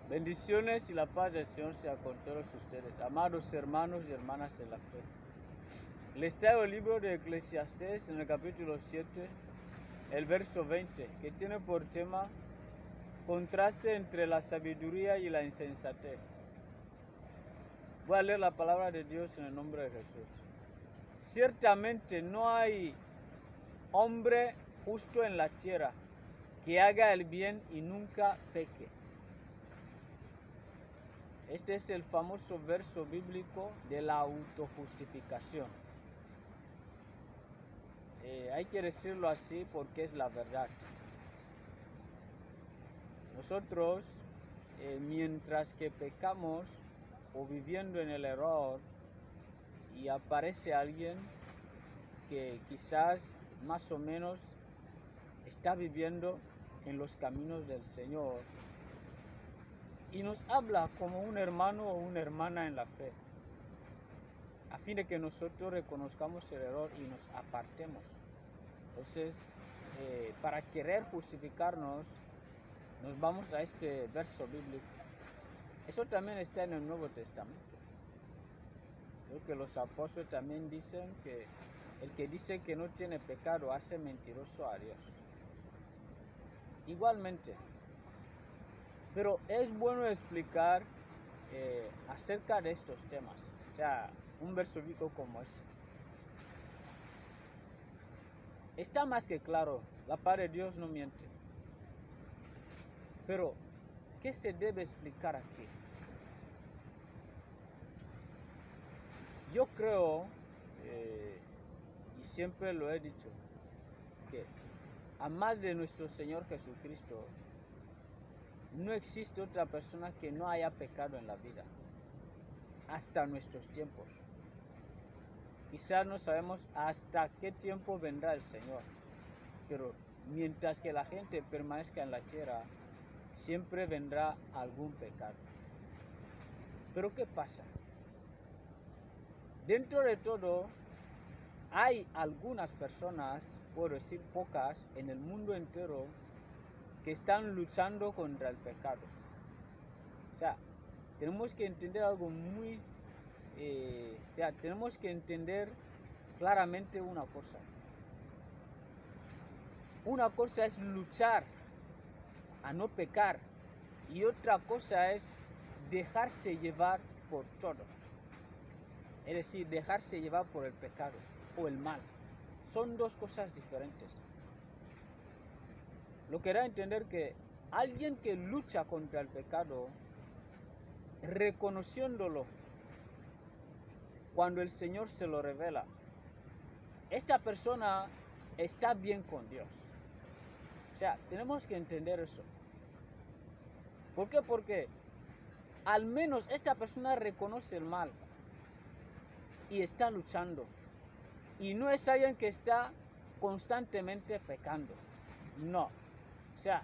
Bendiciones y la paz del Señor sea con todos ustedes, amados hermanos y hermanas en la fe. Les traigo el libro de Eclesiastés en el capítulo 7, el verso 20, que tiene por tema contraste entre la sabiduría y la insensatez. Voy a leer la palabra de Dios en el nombre de Jesús. Ciertamente no hay hombre justo en la tierra que haga el bien y nunca peque. Este es el famoso verso bíblico de la autojustificación. Hay que decirlo así porque es la verdad. Nosotros, mientras que pecamos o viviendo en el error y aparece alguien que quizás más o menos está viviendo en los caminos del Señor y nos habla como un hermano o una hermana en la fe, a fin de que nosotros reconozcamos el error y nos apartemos. Entonces, para querer justificarnos, nos vamos a este verso bíblico. Eso también está en el Nuevo Testamento. Creo que los apóstoles también dicen que el que dice que no tiene pecado hace mentiroso a Dios. Igualmente. Pero es bueno explicar acerca de estos temas. O sea, un verso bíblico como este. Está más que claro, la palabra de Dios no miente. Pero, ¿qué se debe explicar aquí? Yo creo, y siempre lo he dicho, que a más de nuestro Señor Jesucristo, no existe otra persona que no haya pecado en la vida, hasta nuestros tiempos. Quizás no sabemos hasta qué tiempo vendrá el Señor, pero mientras que la gente permanezca en la tierra, siempre vendrá algún pecado. Pero ¿qué pasa? Dentro de todo, hay algunas personas, puedo decir pocas, en el mundo entero, que están luchando contra el pecado. O sea, tenemos que entender algo muy... tenemos que entender claramente una cosa. Una cosa es luchar a no pecar y otra cosa es dejarse llevar por todo. Es decir, dejarse llevar por el pecado o el mal. Son dos cosas diferentes. Lo que da a entender que alguien que lucha contra el pecado, reconociéndolo cuando el Señor se lo revela, esta persona está bien con Dios. O sea, tenemos que entender eso. ¿Por qué? Porque al menos esta persona reconoce el mal y está luchando. Y no es alguien que está constantemente pecando. No. O sea,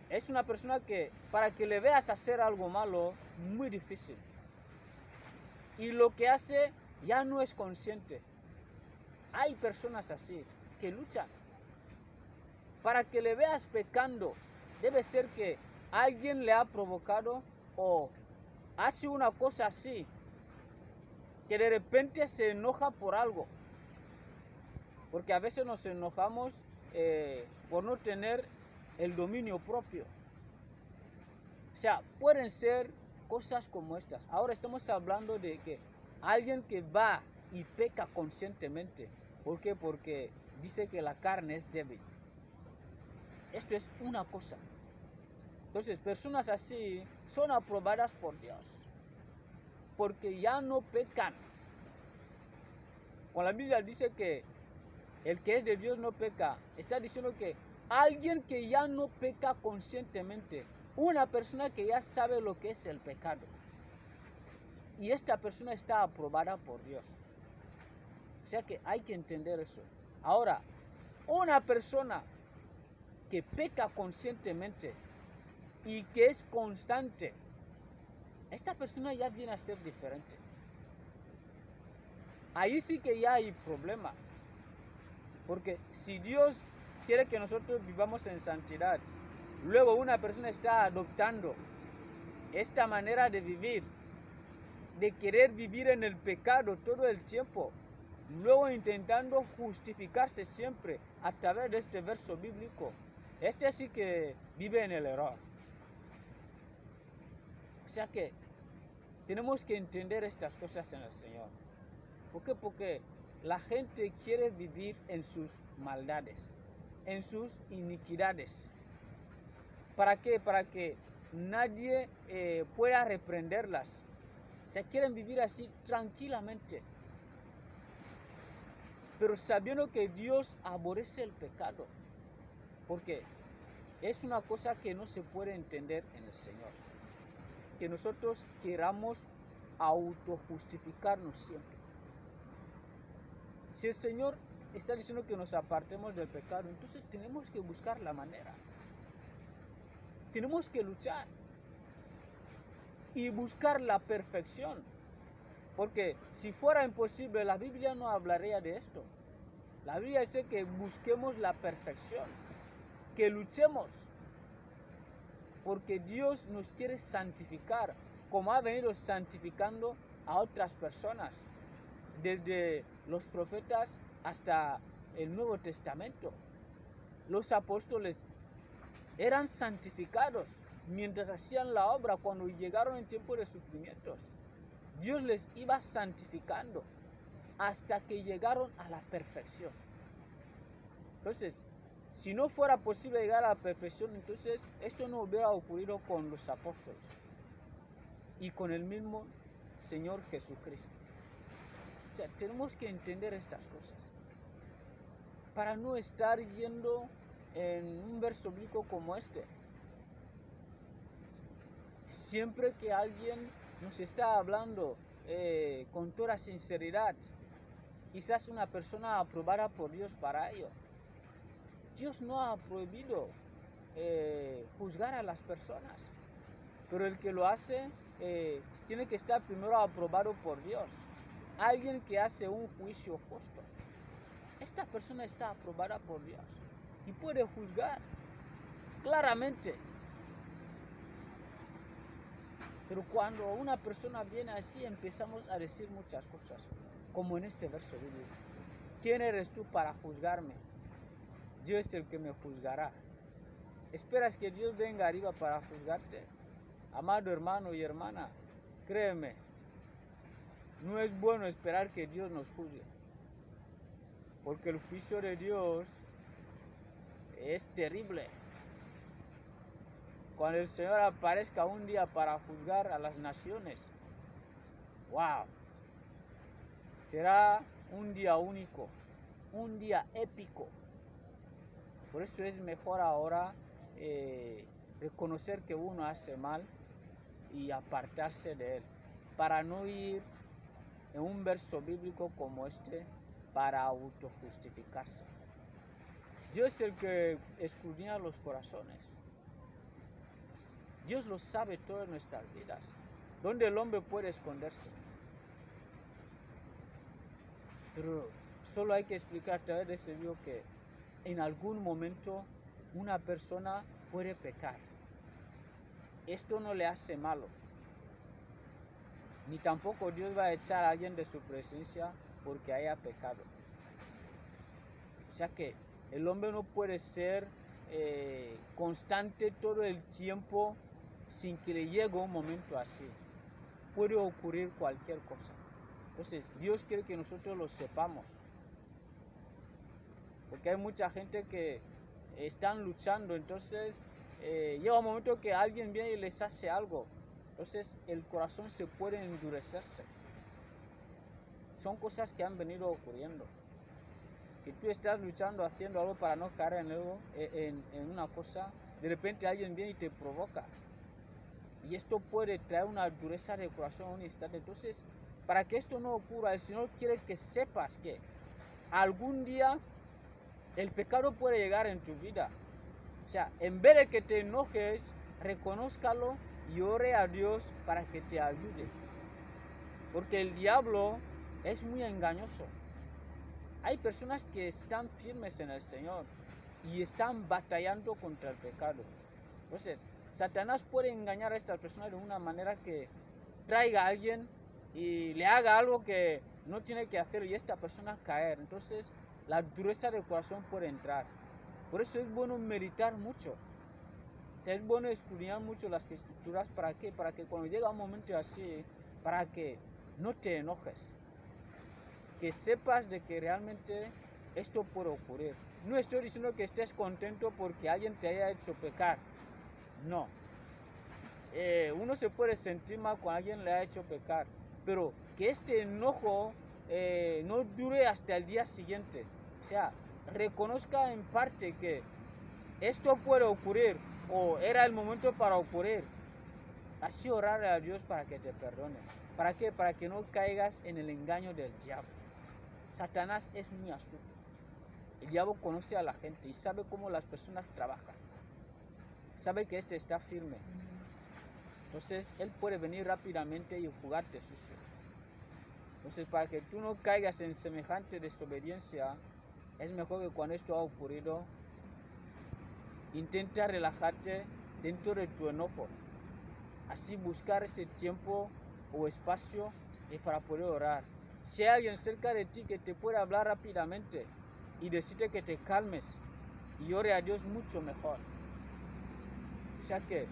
es una persona que para que le veas hacer algo malo, muy difícil. Y lo que hace ya no es consciente. Hay personas así que luchan. Para que le veas pecando, debe ser que alguien le ha provocado o hace una cosa así, que de repente se enoja por algo. Porque a veces nos enojamos por no tener el dominio propio. O sea, pueden ser cosas como estas. Ahora estamos hablando de que alguien que va y peca conscientemente. ¿Por qué? Porque dice que la carne es débil. Esto es una cosa. Entonces, personas así son aprobadas por Dios. Porque ya no pecan. Cuando la Biblia dice que el que es de Dios no peca, está diciendo que alguien que ya no peca conscientemente, una persona que ya sabe lo que es el pecado, y esta persona está aprobada por Dios. O sea que hay que entender eso. Ahora, una persona que peca conscientemente y que es constante, esta persona ya viene a ser diferente. Ahí sí que ya hay problema. Porque si Dios quiere que nosotros vivamos en santidad, luego una persona está adoptando esta manera de vivir, de querer vivir en el pecado todo el tiempo, luego intentando justificarse siempre a través de este verso bíblico, este sí que vive en el error. O sea que tenemos que entender estas cosas en el Señor. ¿Por qué? Porque la gente quiere vivir en sus maldades, en sus iniquidades. ¿Para qué? Para que nadie pueda reprenderlas. O sea, quieren vivir así tranquilamente. Pero sabiendo que Dios aborrece el pecado. Porque es una cosa que no se puede entender en el Señor. Que nosotros queramos autojustificarnos siempre. Si el Señor está diciendo que nos apartemos del pecado, entonces tenemos que buscar la manera. Tenemos que luchar y buscar la perfección. Porque si fuera imposible, la Biblia no hablaría de esto. La Biblia dice que busquemos la perfección, que luchemos. Porque Dios nos quiere santificar, como ha venido santificando a otras personas, desde los profetas hasta el Nuevo Testamento. Los apóstoles eran santificados mientras hacían la obra. Cuando llegaron en tiempo de sufrimientos, Dios les iba santificando hasta que llegaron a la perfección. Entonces, si no fuera posible llegar a la perfección, entonces esto no hubiera ocurrido con los apóstoles y con el mismo Señor Jesucristo. O sea, tenemos que entender estas cosas para no estar yendo en un verso bíblico como este. Siempre que alguien nos está hablando con toda sinceridad, quizás una persona aprobada por Dios para ello. Dios no ha prohibido juzgar a las personas, pero el que lo hace tiene que estar primero aprobado por Dios. Alguien que hace un juicio justo, esta persona está aprobada por Dios y puede juzgar claramente. Pero cuando una persona viene así, empezamos a decir muchas cosas, como en este verso bíblico. ¿Quién eres tú para juzgarme? Dios es el que me juzgará. ¿Esperas que Dios venga arriba para juzgarte? Amado hermano y hermana, créeme, no es bueno esperar que Dios nos juzgue, porque el juicio de Dios es terrible. Cuando el Señor aparezca un día para juzgar a las naciones, wow, será un día único, un día épico. Por eso es mejor ahora reconocer que uno hace mal y apartarse de él, para no ir en un verso bíblico como este para autojustificarse. Dios es el que escudriña los corazones. Dios lo sabe todo en nuestras vidas. ¿Dónde el hombre puede esconderse? Pero solo hay que explicar a través de ese video que en algún momento una persona puede pecar. Esto no le hace malo. Ni tampoco Dios va a echar a alguien de su presencia porque haya pecado. O sea que el hombre no puede ser constante todo el tiempo sin que le llegue un momento así. Puede ocurrir cualquier cosa. Entonces, Dios quiere que nosotros lo sepamos. Porque hay mucha gente que están luchando, entonces llega un momento que alguien viene y les hace algo. Entonces, el corazón se puede endurecerse. Son cosas que han venido ocurriendo. Que tú estás luchando, haciendo algo para no caer en una cosa, de repente alguien viene y te provoca. Y esto puede traer una dureza de corazón en un instante. Entonces, para que esto no ocurra, el Señor quiere que sepas que algún día el pecado puede llegar en tu vida. O sea, en vez de que te enojes, reconózcalo y ore a Dios para que te ayude. Porque el diablo es muy engañoso. Hay personas que están firmes en el Señor y están batallando contra el pecado. Entonces, Satanás puede engañar a estas personas de una manera que traiga a alguien y le haga algo que no tiene que hacer y esta persona caer. Entonces la dureza del corazón puede entrar. Por eso es bueno meditar mucho. O sea, es bueno estudiar mucho las escrituras. ¿Para qué? Para que cuando llega un momento así, para que no te enojes. Que sepas de que realmente esto puede ocurrir. No estoy diciendo que estés contento porque alguien te haya hecho pecar. No. Uno se puede sentir mal cuando alguien le ha hecho pecar. Pero que este enojo no dure hasta el día siguiente. O sea, reconozca en parte que esto puede ocurrir o era el momento para ocurrir. Así orar a Dios para que te perdone. ¿Para qué? Para que no caigas en el engaño del diablo. Satanás es muy astuto. El diablo conoce a la gente y sabe cómo las personas trabajan. Sabe que este está firme. Entonces él puede venir rápidamente y jugarte sucio. Entonces para que tú no caigas en semejante desobediencia, es mejor que cuando esto ha ocurrido, intenta relajarte dentro de tu enojo. Así buscar este tiempo o espacio para poder orar. Si hay alguien cerca de ti que te puede hablar rápidamente y decirte que te calmes y ore a Dios, mucho mejor. O sea que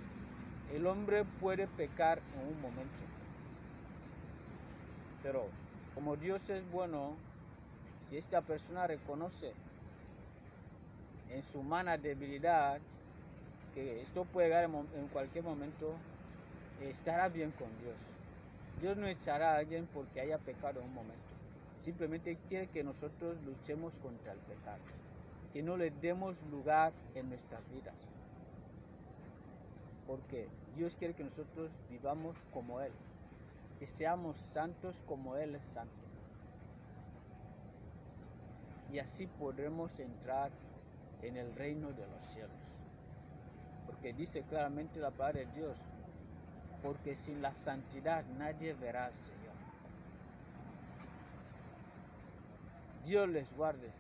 el hombre puede pecar en un momento. Pero como Dios es bueno, si esta persona reconoce en su humana debilidad que esto puede llegar en cualquier momento, estará bien con Dios. Dios no echará a alguien porque haya pecado en un momento. Simplemente quiere que nosotros luchemos contra el pecado, que no le demos lugar en nuestras vidas. Porque Dios quiere que nosotros vivamos como Él, que seamos santos como Él es santo. Y así podremos entrar en el reino de los cielos. Porque dice claramente la palabra de Dios, porque sin la santidad nadie verá al Señor. Dios les guarde.